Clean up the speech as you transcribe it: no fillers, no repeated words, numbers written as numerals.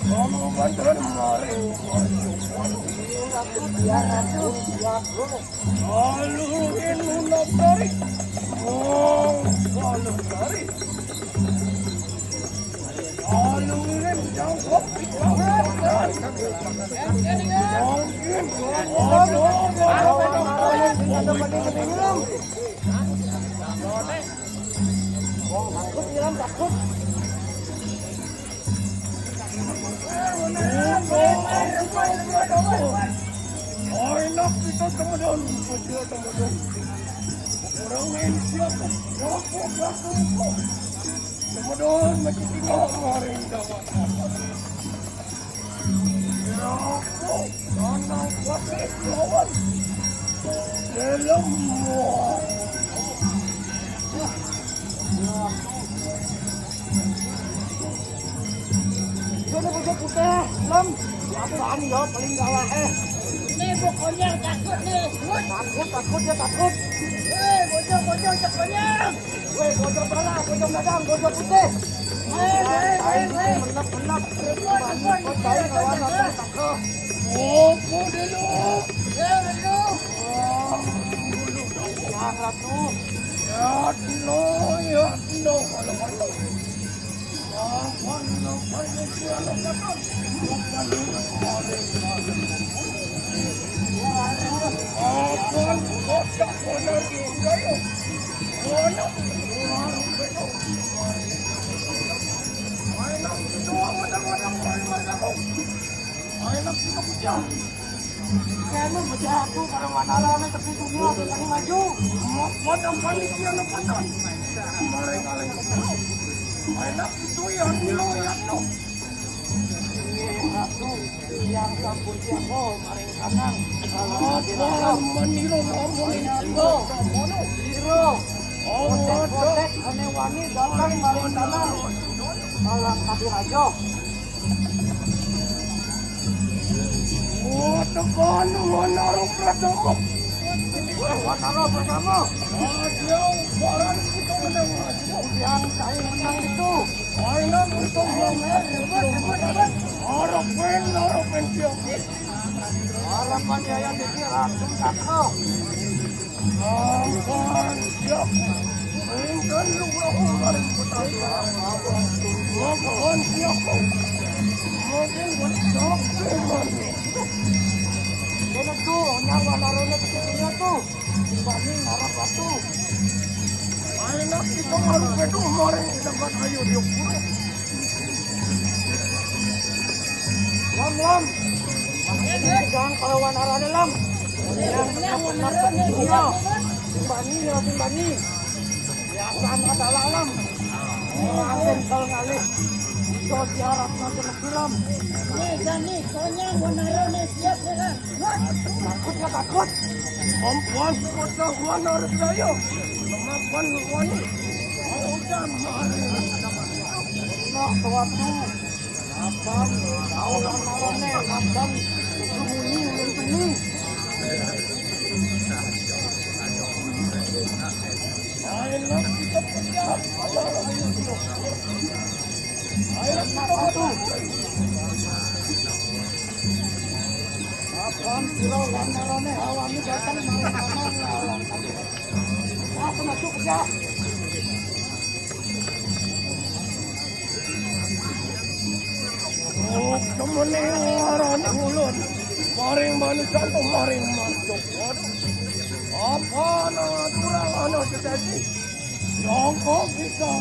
Kamu bantuan maring Alurin munap dari kalau dari Alurin jangkau takut enak kita teman-teman, orang ini siapa? Teman-teman macam tinggal kemarin jawab. Aku mana pakai lawan dalam muat. Sudah bocah putih, Lam. Apaan ya paling gawat Nih pokoknya takut nih. Takut dia takut. Bocor cek banyak. Bocor mana? Bocor gadang, bocor putih. Menap. Bocor kawan aku takut. Oh, dulu. Yang ratu. Ya, no. Kamu berjatuh pada wanara tapi dunia bukan maju. Macam panitia lepasan. Mereka enak itu yang yang sampun siapa maring kanang. Kalau meniru meniru. Potek ane wani datang maring kanang. Malang kabir aja. Tekan wanara pratama. Wanara pratama. Yang saya menang itu. Menang itu harapan siapa? Harapan saya dikirakan kakak. Harapan siapa? Ingat lu orang pertama. Harapan siapa? Mungkin bercakap. Ini tuh, nyawa narone kecilnya tuh. Dibanding harap batu. Enak kita harus betul kemarin dapat ayo dia pulang. Lam. Jangan kawan arane Lam. Yang benar dia. Timbani. Ya kan adalah Lam. Angin kal ngalih. So diharap nanti film. Nih, soalnya wanarone siap ya. Takut. Perempuan kota wanar saya. Kemapan wani. Udah mari. Nak tuatu. Apaan? Kau wanarone apaan? Sembunyi. Ayolah kita persiap. Ayo satu. Apaan kilo wanarone awani datang mana. Aku masuk kerja. Oh, temen orang ulun. Maring manusia tu maring masuk. Apa nak kurang anak jadi? Jangkau kita